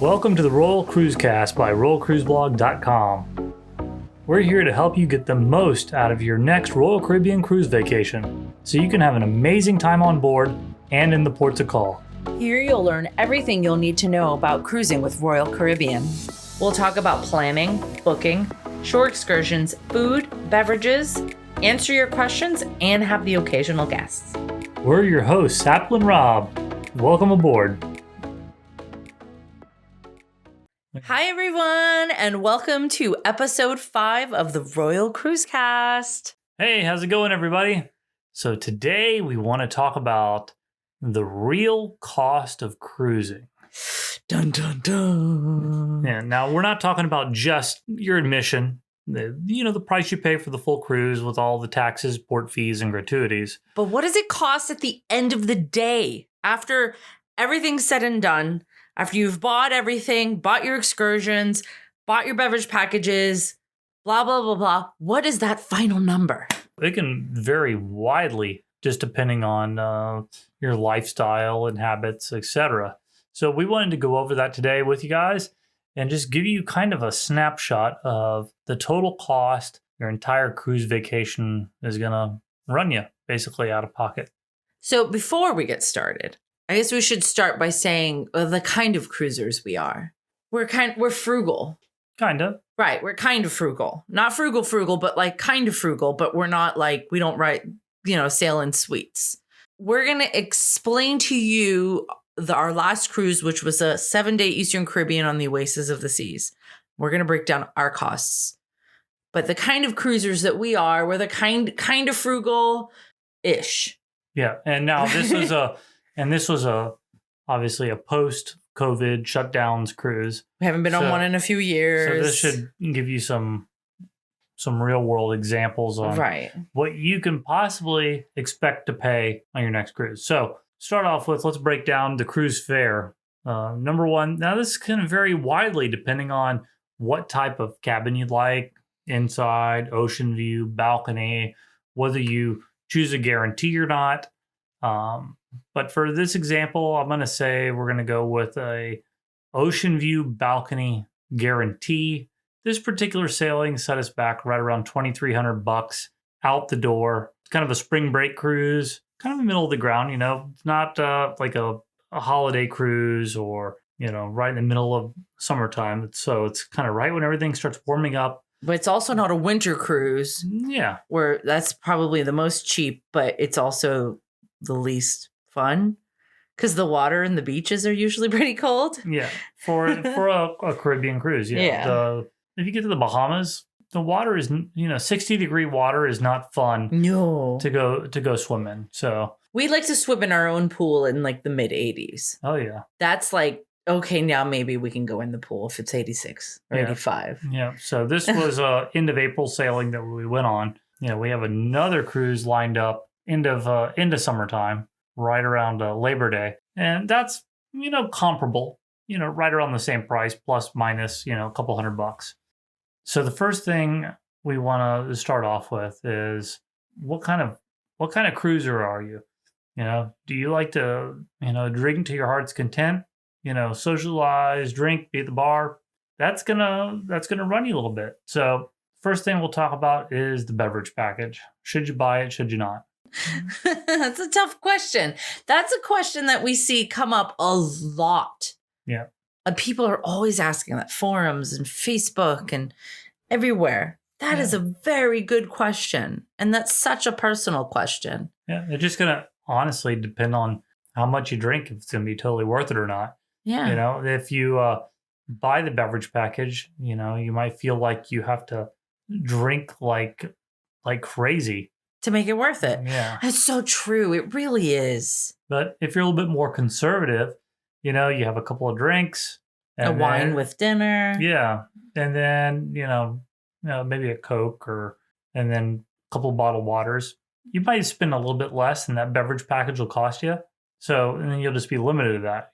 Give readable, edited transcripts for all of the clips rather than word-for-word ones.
Welcome to the Royal Cruise Cast by RoyalCruiseBlog.com. We're here to help you get the most out of your next Royal Caribbean cruise vacation so you can have an amazing time on board and in the ports of call. Here you'll learn everything you'll need to know about cruising with Royal Caribbean. We'll talk about planning, booking, shore excursions, food, beverages, answer your questions, and have the occasional guests. We're your hosts, Sapple and Rob. Welcome aboard. Hi, everyone, and welcome to episode 5 of the Royal Cruise Cast. Hey, how's it going, everybody? So today we want to talk about the real cost of cruising. Dun, dun, dun. Yeah, now we're not talking about just your admission, the price you pay for the full cruise with all the taxes, port fees, and gratuities. But what does it cost at the end of the day? After everything's said and done, after you've bought everything, bought your excursions, bought your beverage packages, blah, blah, blah, blah, what is that final number? It can vary widely just depending on your lifestyle and habits, etc. So we wanted to go over that today with you guys and just give you kind of a snapshot of the total cost your entire cruise vacation is going to run you basically out of pocket. So before we get started, I guess we should start by saying the kind of cruisers we are. We're frugal. Kind of. Right. We're kind of frugal. Not frugal, but like kind of frugal, but we're not like, we don't sail in suites. We're going to explain to you our last cruise, which was a 7-day Eastern Caribbean on the Oasis of the Seas. We're going to break down our costs. But the kind of cruisers that we are, we're the kind of frugal-ish. Yeah. And now this was obviously a post-COVID shutdowns cruise. We haven't been on one in a few years. So this should give you some real-world examples on what you can possibly expect to pay on your next cruise. So start off with, let's break down the cruise fare. Number one, now this can vary widely depending on what type of cabin you'd like, inside, ocean view, balcony, whether you choose a guarantee or not. But for this example, I'm going to say we're going to go with a ocean view balcony guarantee. This particular sailing set us back right around $2,300 out the door. It's kind of a spring break cruise, kind of in the middle of the ground, not like a holiday cruise or, right in the middle of summertime. So it's kind of right when everything starts warming up. But it's also not a winter cruise. Yeah. Where that's probably the most cheap, but it's also the least fun because the water and the beaches are usually pretty cold. Yeah. For a Caribbean cruise. Yeah. If you get to the Bahamas, the water is, 60-degree water is not fun. No. To go swim in. So we like to swim in our own pool in like the mid 80s. Oh yeah. That's like, okay, now maybe we can go in the pool if it's 86 or 85. Yeah. So this was end of April sailing that we went on. We have another cruise lined up into summertime, right around Labor Day. And that's, comparable, right around the same price, plus minus, a couple $100. So the first thing we want to start off with is what kind of cruiser are you? Do you like to, drink to your heart's content? Socialize, drink, be at the bar. That's gonna run you a little bit. So first thing we'll talk about is the beverage package. Should you buy it? Should you not? That's a tough question. That's a question that we see come up a lot. Yeah. People are always asking that, forums and Facebook and everywhere. That is a very good question. And that's such a personal question. Yeah. It's just going to honestly depend on how much you drink, if it's going to be totally worth it or not. Yeah. If you buy the beverage package, you might feel like you have to drink like crazy to make it worth it. Yeah. That's so true. It really is. But if you're a little bit more conservative, you have a couple of drinks. A wine with dinner. Yeah. And then, maybe a Coke and then a couple of bottled waters. You might spend a little bit less than that beverage package will cost you. So, and then you'll just be limited to that,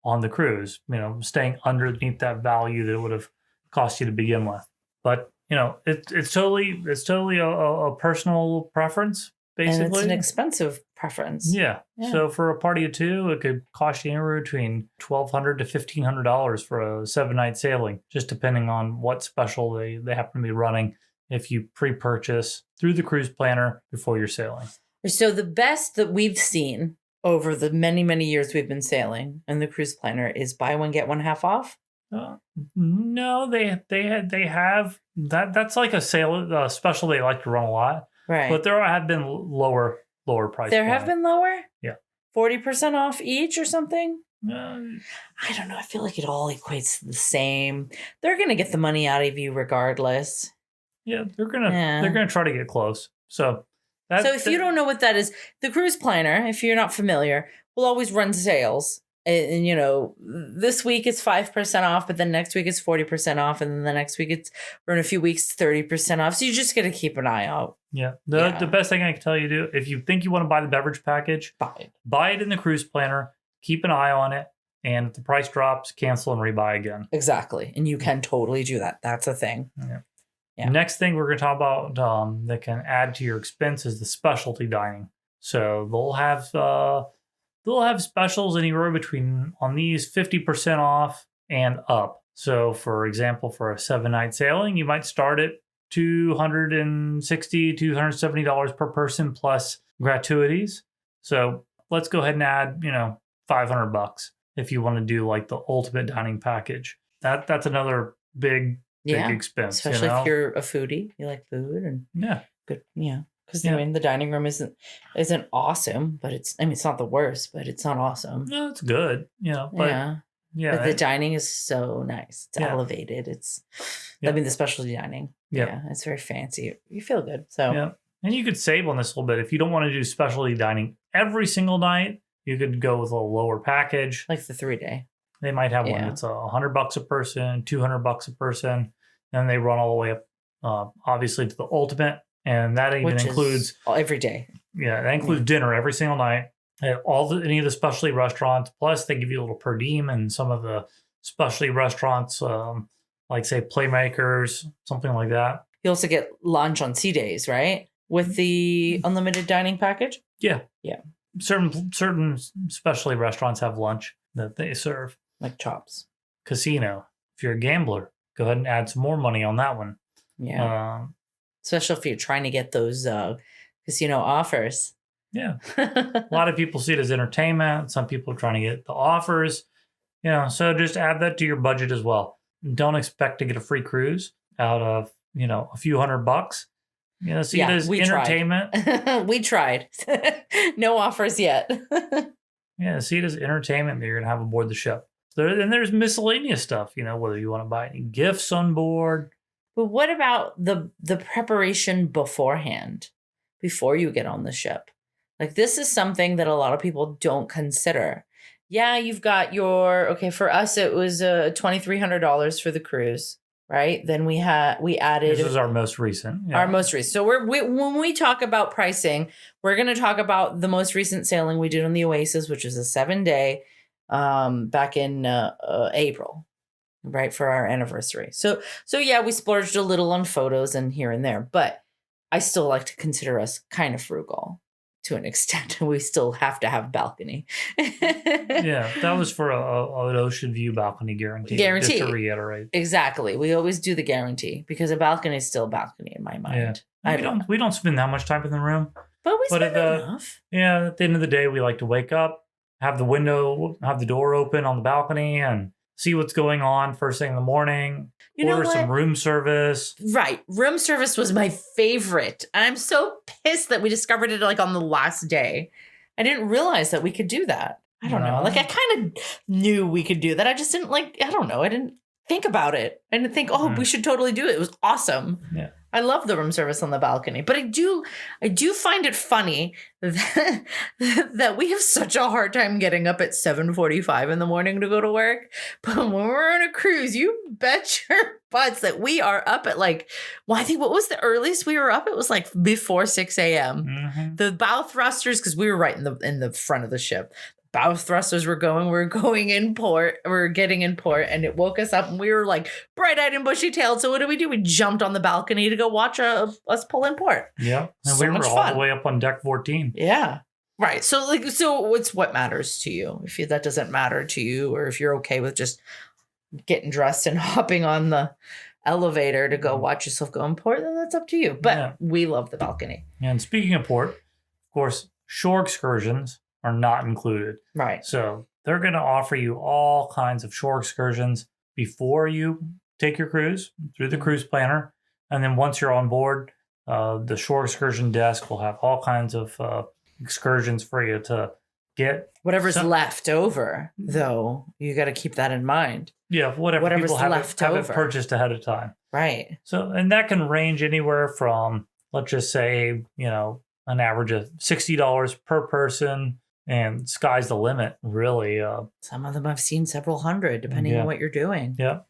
on the cruise, staying underneath that value that it would have cost you to begin with. But, it's totally a personal preference, basically. And it's an expensive preference. Yeah. So for a party of two, it could cost you anywhere between $1,200 to $1,500 for a 7-night sailing, just depending on what special they happen to be running if you pre-purchase through the cruise planner before you're sailing. So the best that we've seen over the many, many years we've been sailing in the cruise planner is buy one, get one half off. No, they have that. That's like a sale special they like to run a lot. Right. But there have been lower price. There have been lower? Yeah. 40% off each or something? I don't know. I feel like it all equates to the same. They're going to get the money out of you regardless. Yeah, they're gonna try to get close. So if you don't know what that is, the cruise planner, if you're not familiar, will always run sales. And this week it's 5% off, but then next week it's 40% off, and then the next week or in a few weeks 30% off. So you just got to keep an eye out. Yeah. The best thing I can tell you to do, if you think you want to buy the beverage package, buy it in the cruise planner. Keep an eye on it, and if the price drops, cancel and rebuy again. Exactly, and you can totally do that. That's a thing. Yeah. Yeah. Next thing we're going to talk about that can add to your expense is the specialty dining. So they'll have specials anywhere between on these 50% off and up. So for example, for a 7-night sailing, you might start at $260, $270 per person plus gratuities. So let's go ahead and add, $500 if you want to do like the ultimate dining package. That's another big expense, especially if you're a foodie, you like food and good, because the dining room isn't awesome, but it's not the worst, but it's not awesome. No, it's good, but but the dining is so nice. It's elevated. It's the specialty dining. It's very fancy. You feel good. So and you could save on this a little bit if you don't want to do specialty dining every single night. You could go with a lower package, like the 3-day. They might have one that's $100 a person, $200 a person, and they run all the way up, obviously, to the ultimate, and that even includes every day. Yeah, that includes dinner every single night at any of the specialty restaurants. Plus, they give you a little per diem in some of the specialty restaurants, like say Playmakers, something like that. You also get lunch on sea days, right? With the unlimited dining package. Yeah. Certain specialty restaurants have lunch that they serve. Like Chops. Casino. If you're a gambler, go ahead and add some more money on that one. Yeah. Especially if you're trying to get those casino offers. Yeah. A lot of people see it as entertainment. Some people are trying to get the offers. So just add that to your budget as well. Don't expect to get a free cruise out of, a few $100. See it as entertainment. Tried. We tried. No offers yet. See it as entertainment that you're going to have aboard the ship. And there's miscellaneous stuff, whether you want to buy any gifts on board. But what about the preparation beforehand, before you get on the ship? Like, this is something that a lot of people don't consider. Yeah, you've got for us, it was $2,300 for the cruise. Right. Then we added. This is our most recent. Yeah. Our most recent. So when we talk about pricing, we're going to talk about the most recent sailing we did on the Oasis, which was a 7-day back in April, right, for our anniversary. So we splurged a little on photos and here and there, but I still like to consider us kind of frugal. To an extent, we still have to have balcony. That was for an ocean view balcony guarantee. Just to reiterate, exactly. We always do the guarantee because a balcony is still a balcony in my mind. Yeah. We don't spend that much time in the room, but we spend enough. Yeah, at the end of the day, we like to wake up, have the door open on the balcony, and see what's going on first thing in the morning. Order some room service. Right. Room service was my favorite. I'm so pissed that we discovered it like on the last day. I didn't realize that we could do that. I don't know. Like, I kind of knew we could do that. I just didn't I don't know. I didn't think about it. I didn't think, we should totally do it. It was awesome. Yeah. I love the room service on the balcony, but I do find it funny that we have such a hard time getting up at 7:45 in the morning to go to work. But when we're on a cruise, you bet your butts that we are up at I think what was the earliest we were up? It was like before 6 a.m. Mm-hmm. The bow thrusters, because we were right in the front of the ship. Bow thrusters were getting in port, and it woke us up, and we were like bright-eyed and bushy-tailed. So what did? We jumped on the balcony to go watch us pull in port. Yeah, and we were all the way up on deck 14. Yeah, Right. So it's what matters to you. If that doesn't matter to you, or if you're okay with just getting dressed and hopping on the elevator to go watch yourself go in port, then that's up to you. But we love the balcony. And speaking of port, of course, shore excursions are not included. Right. So they're going to offer you all kinds of shore excursions before you take your cruise through the cruise planner. And then once you're on board, the shore excursion desk will have all kinds of excursions for you to get. Whatever's left over, though, you got to keep that in mind. Yeah, whatever's people have it purchased ahead of time. Right. So, and that can range anywhere from, let's just say, an average of $60 per person, and sky's the limit, really. Some of them I've seen several hundred, depending on what you're doing. Yeah.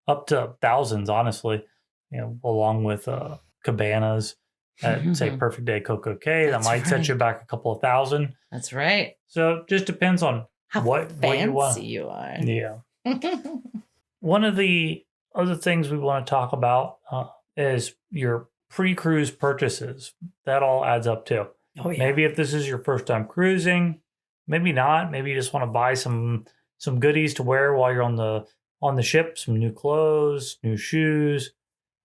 Up to thousands, honestly, along with cabanas at, say, Perfect Day CocoCay. That might set you back a couple of thousand. That's right. So it just depends on what you want. You are. Yeah. One of the other things we want to talk about is your pre-cruise purchases. That all adds up too. Oh, yeah. Maybe if this is your first time cruising, maybe not. Maybe you just want to buy some goodies to wear while you're on the ship, some new clothes, new shoes.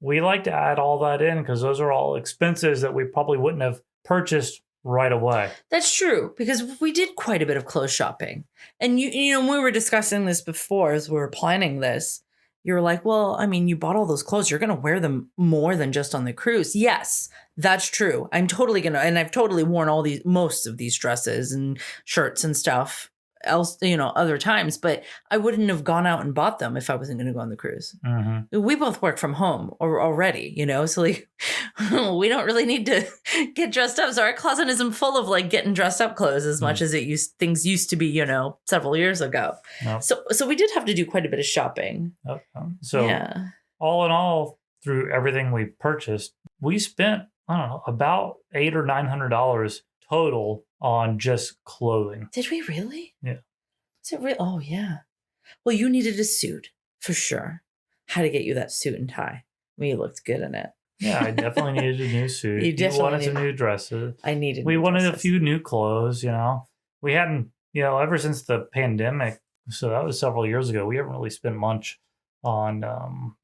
We like to add all that in because those are all expenses that we probably wouldn't have purchased right away. That's true, because we did quite a bit of clothes shopping. And when we were discussing this before, as we were planning this, you were like, well, I mean, you bought all those clothes. You're going to wear them more than just on the cruise. Yes, that's true. I'm totally going to, and I've totally worn most of these dresses and shirts and stuff else, other times, but I wouldn't have gone out and bought them if I wasn't going to go on the cruise. Mm-hmm. We both work from home already, so we don't really need to get dressed up. So our closet isn't full of getting dressed up clothes as much as things used to be, several years ago. Nope. So we did have to do quite a bit of shopping. Okay. So all in all, through everything we purchased, we spent, I don't know, about $800 or $900 total on just clothing. Did we really? Yeah. Is it real? Oh, yeah. Well, you needed a suit for sure. Had to get you that suit and tie. You looked good in it. Yeah, I definitely needed a new suit. You wanted some new dresses. I needed. We wanted a few new clothes. We hadn't. Ever since the pandemic. So that was several years ago. We haven't really spent much on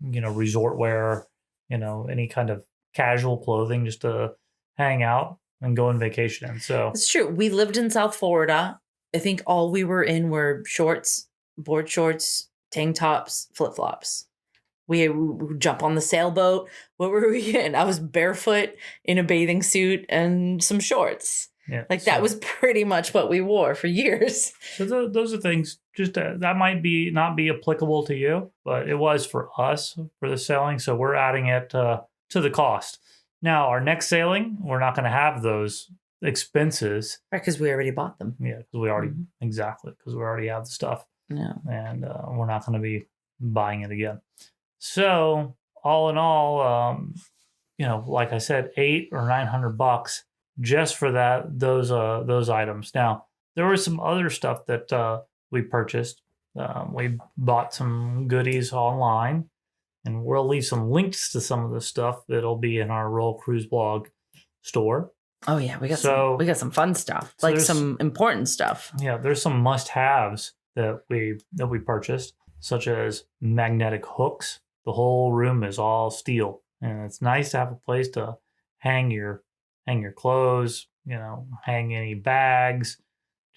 resort wear. Any kind of casual clothing just to hang out and go on vacation in. So it's true. We lived in South Florida. I think all we were in were shorts, board shorts, tank tops, flip flops. We would jump on the sailboat. What were we in? I was barefoot in a bathing suit and some shorts. Yeah, that was pretty much what we wore for years. So those are things just that might not be applicable to you, but it was for us for the sailing. So we're adding it to the cost. Now, our next sailing, we're not going to have those expenses. Right, because we already bought them. Yeah, because we already, exactly, because we already have the stuff. Yeah. And we're not going to be buying it again. So, all in all, like I said, $800 or $900 just for those items. Now, there was some other stuff that we purchased. We bought some goodies online. And we'll leave some links to some of the stuff that'll be in our Royal Cruise Blog store. Oh yeah, we got some fun stuff, some important stuff. Yeah, there's some must-haves that we purchased, such as magnetic hooks. The whole room is all steel, and it's nice to have a place to hang your clothes. Hang any bags,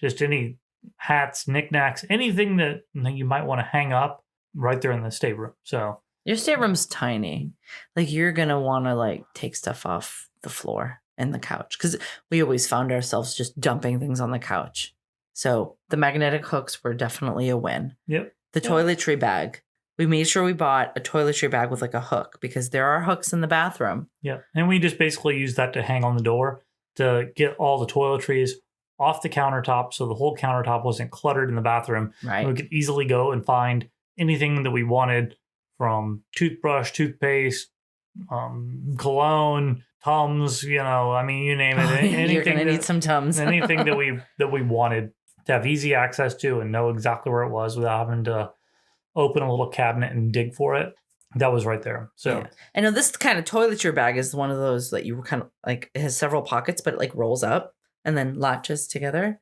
just any hats, knickknacks, anything that you might want to hang up right there in the stateroom. So. Your stateroom's tiny. You're going to want to take stuff off the floor and the couch, because we always found ourselves just dumping things on the couch. So the magnetic hooks were definitely a win. Yep. The toiletry bag. We made sure we bought a toiletry bag with a hook, because there are hooks in the bathroom. Yeah. And we just basically used that to hang on the door to get all the toiletries off the countertop. So the whole countertop wasn't cluttered in the bathroom. Right. We could easily go and find anything that we wanted, from toothbrush, toothpaste, cologne, Tums, you name it. Anything you're going to need some Tums. Anything that we wanted to have easy access to and know exactly where it was without having to open a little cabinet and dig for it. That was right there. So yeah. I know this kind of toiletry bag is one of those that you kind of it has several pockets, but it rolls up. and then latches together.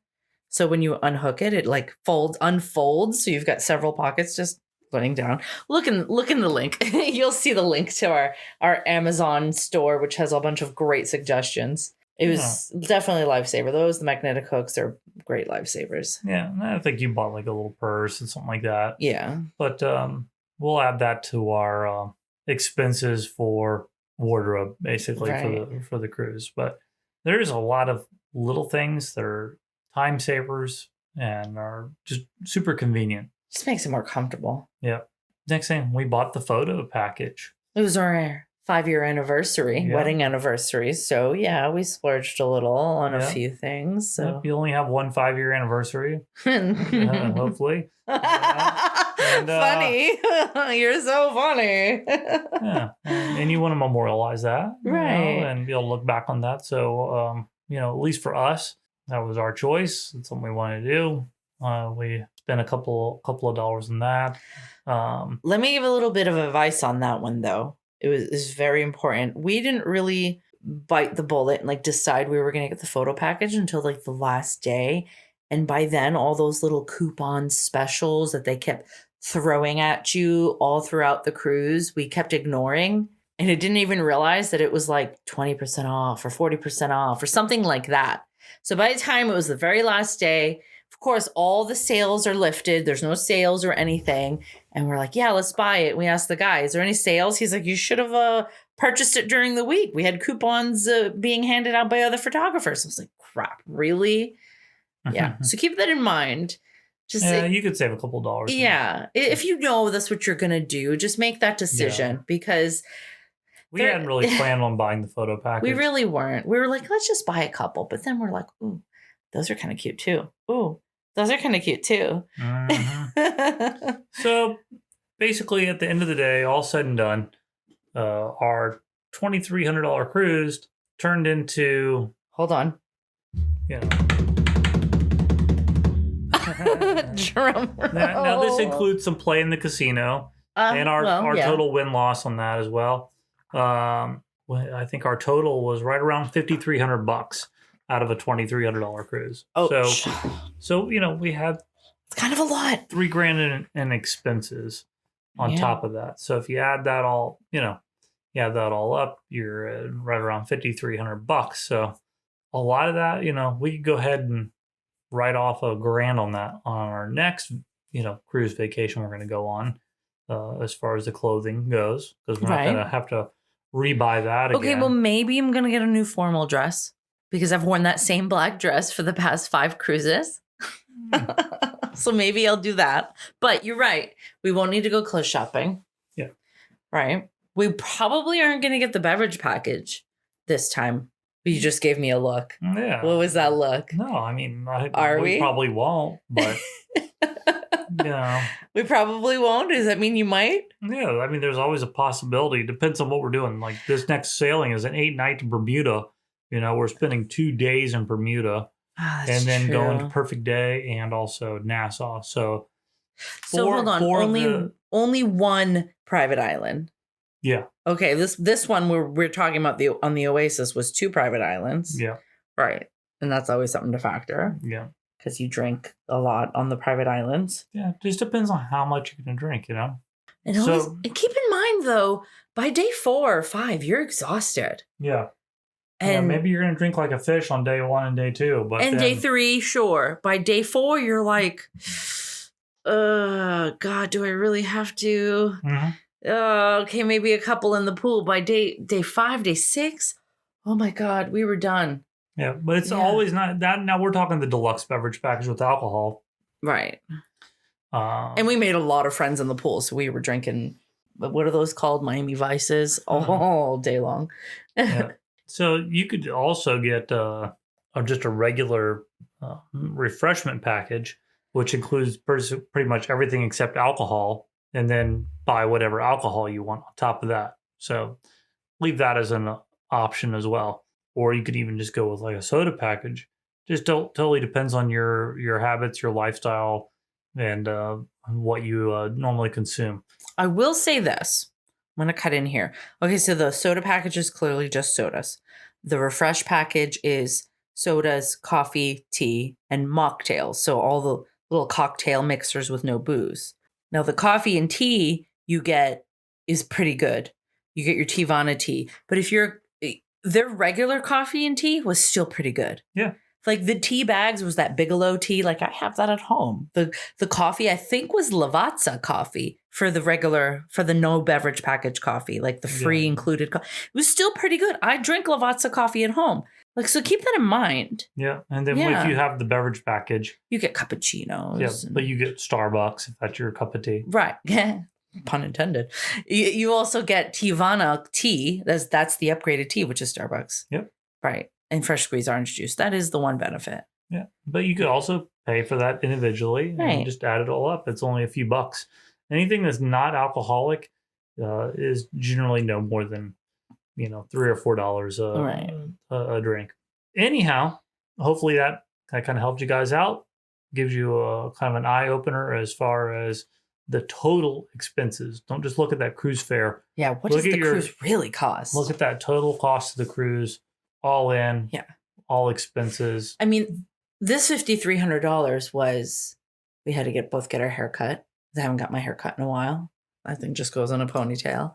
So when you unhook it, it like unfolds. So you've got several pockets just putting down. Look in the link. You'll see the link to our Amazon store, which has a bunch of great suggestions. It was definitely a lifesaver. The magnetic hooks are great lifesavers. Yeah, I think you bought like a little purse and something like that. Yeah. But we'll add that to our expenses for wardrobe, basically, for the cruise. But there's a lot of little things that are time savers and are just super convenient. Just makes it more comfortable. Yeah. Next thing, we bought the photo package. It was our 5-year anniversary, wedding anniversary. So yeah, we splurged a little on a few things. So you only have one 5-year anniversary, hopefully. And, funny. You're so funny. Yeah. And you want to memorialize that. Right. And be able to look back on that. So, at least for us, that was our choice. It's something we wanted to do. We spent a couple of dollars on that. Let me give a little bit of advice on that one, though. It was very important. We didn't really bite the bullet and like decide we were going to get the photo package until like the last day. And by then, all those little coupon specials that they kept throwing at you all throughout the cruise, we kept ignoring. And I didn't even realize that it was like 20% off or 40% off or something like that. So by the time it was the very last day, of course, all the sales are lifted. There's no sales or anything. And we're like, yeah, let's buy it. We asked the guy, is there any sales? He's like, you should have purchased it during the week. We had coupons being handed out by other photographers. I was like, crap, really? Yeah. So keep that in mind. Just you could save a couple dollars. Yeah. If you know that's what you're going to do, just make that decision because we hadn't really planned on buying the photo package. We really weren't. We were like, let's just buy a couple. But then we're like, ooh, those are kind of cute too. Ooh, those are kind of cute too. Mm-hmm. So basically at the end of the day, all said and done, our $2,300 cruise turned into... Hold on. Drum roll. Now this includes some play in the casino and our total win-loss on that as well. I think our total was right around $5,300 out of a $2,300 cruise. Oh, so we had it's kind of a lot. $3,000 in expenses on top of that. So if you add that all, up, you're right around $5,300. So a lot of that, we could go ahead and write off $1,000 on that on our next, cruise vacation we're going to go on, as far as the clothing goes, because we're not going to have to rebuy that again. Okay, well, maybe I'm going to get a new formal dress because I've worn that same black dress for the past 5 cruises. So maybe I'll do that. But you're right. We won't need to go clothes shopping. Yeah. Right. We probably aren't going to get the beverage package this time. You just gave me a look. Yeah. What was that look? No, I mean, we probably won't, but we probably won't. Does that mean you might? Yeah, I mean, there's always a possibility. Depends on what we're doing. Like this next sailing is an 8-night to Bermuda. We're spending 2 days in Bermuda, and then going to Perfect Day and also Nassau. So hold on, only one private island. Yeah. Okay, this one we're talking about on the Oasis was 2 private islands. Yeah. Right. And that's always something to factor. Yeah. Because you drink a lot on the private islands. Yeah, it just depends on how much you're going to drink, And keep in mind, though, by day 4 or 5, you're exhausted. Yeah. And maybe you're going to drink like a fish on day 1 and day 2. But day 3, sure. By day 4, you're like, God, do I really have to? Mm-hmm. Okay, maybe a couple in the pool. By day 5, day 6, oh my God, we were done. Yeah, but it's always not that. Now we're talking the deluxe beverage package with alcohol. Right. And we made a lot of friends in the pool. So we were drinking, what are those called? Miami Vices all day long. Yeah. So you could also get just a regular refreshment package, which includes pretty much everything except alcohol, and then buy whatever alcohol you want on top of that. So leave that as an option as well. Or you could even just go with like a soda package. Just totally depends on your habits, your lifestyle, and what you normally consume. I will say this. I'm going to cut in here. Okay, so the soda package is clearly just sodas. The refresh package is sodas, coffee, tea, and mocktails. So all the little cocktail mixers with no booze. Now, the coffee and tea you get is pretty good. You get your Teavana tea. But if their regular coffee and tea was still pretty good. Yeah. Like the tea bags was that Bigelow tea. Like I have that at home. The coffee I think was Lavazza coffee for the no beverage package coffee, like the free included. It was still pretty good. I drink Lavazza coffee at home. Like, so keep that in mind. Yeah. And then if you have the beverage package, you get cappuccinos. Yeah. But you get Starbucks if that's your cup of tea. Right. Yeah. Pun intended. You also get Teavana tea. That's the upgraded tea, which is Starbucks. Yep. Right. And fresh squeezed orange juice. That is the one benefit. Yeah. But you could also pay for that individually and just add it all up. It's only a few bucks. Anything that's not alcoholic is generally no more than, $3 or $4 a drink. Anyhow, hopefully that kind of helped you guys out. Gives you a kind of an eye opener as far as the total expenses. Don't just look at that cruise fare. Yeah. What does the cruise really cost? Look at that total cost of the cruise. All in, all expenses. I mean, this $5,300 was, we had to both get our hair cut. I haven't got my hair cut in a while. I think just goes in a ponytail.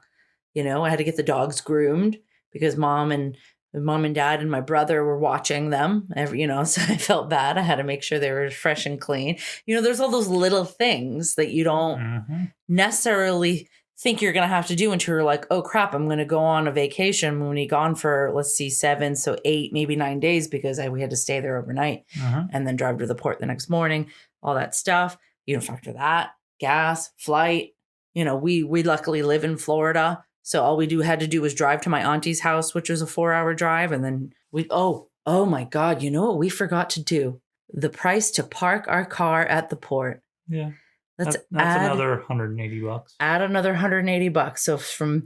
I had to get the dogs groomed because mom and dad and my brother were watching them. So I felt bad. I had to make sure they were fresh and clean. There's all those little things that you don't necessarily think you're going to have to do until you're like, oh crap, I'm going to go on a vacation. I'm going to be gone for, let's see, 7, so 8, maybe 9 days because we had to stay there overnight and then drive to the port the next morning, all that stuff. You don't factor that, gas, flight. We luckily live in Florida. So all we had to do was drive to my auntie's house, which was a 4-hour drive. And then oh my God, you know what we forgot to do? The price to park our car at the port. Yeah. That's another $180. Add another $180. So from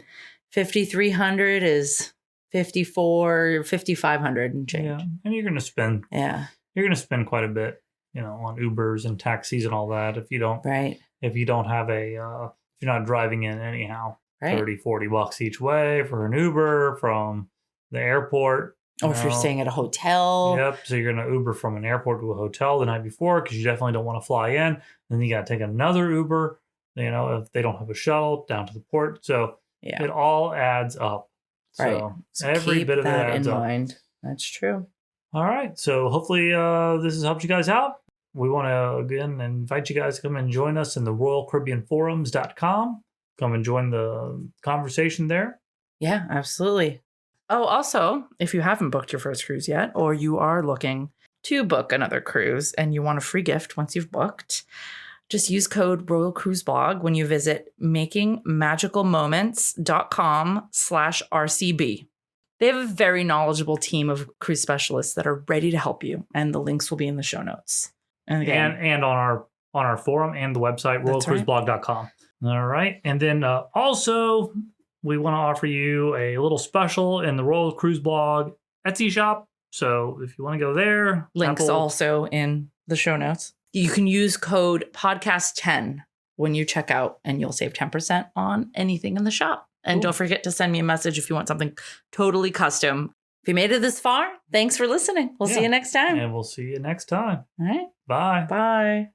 $5,300 is $5,400 and change. Yeah, and you're gonna spend. Yeah, you're gonna spend quite a bit, on Ubers and taxis and all that. If you don't, if you don't have if you're not driving in anyhow, $30-$40 each way for an Uber from the airport. Or if you're staying at a hotel. Yep. So you're going to Uber from an airport to a hotel the night before because you definitely don't want to fly in. Then you got to take another Uber, if they don't have a shuttle down to the port. So it all adds up. So every bit of it adds up. Mind. That's true. All right. So hopefully this has helped you guys out. We want to, again, invite you guys to come and join us in the RoyalCaribbeanForums.com. Come and join the conversation there. Yeah, absolutely. Oh, also, if you haven't booked your first cruise yet, or you are looking to book another cruise and you want a free gift once you've booked, just use code Royal Cruise Blog when you visit makingmagicalmoments.com/RCB. They have a very knowledgeable team of cruise specialists that are ready to help you, and the links will be in the show notes. And again, and on our forum and the website, royalcruiseblog.com. All right. And then also, we want to offer you a little special in the Royal Cruise Blog Etsy shop. So if you want to go there. Links also in the show notes. You can use code podcast10 when you check out and you'll save 10% on anything in the shop. And don't forget to send me a message if you want something totally custom. If you made it this far, thanks for listening. We'll see you next time. And we'll see you next time. All right. Bye. Bye.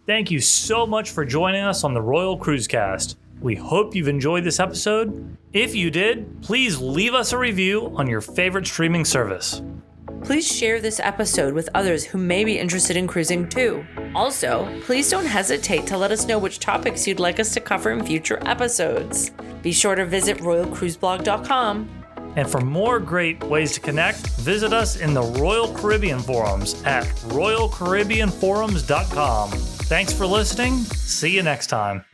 Thank you so much for joining us on the Royal Cruise Cast. We hope you've enjoyed this episode. If you did, please leave us a review on your favorite streaming service. Please share this episode with others who may be interested in cruising too. Also, please don't hesitate to let us know which topics you'd like us to cover in future episodes. Be sure to visit royalcruiseblog.com. And for more great ways to connect, visit us in the Royal Caribbean Forums at royalcaribbeanforums.com. Thanks for listening. See you next time.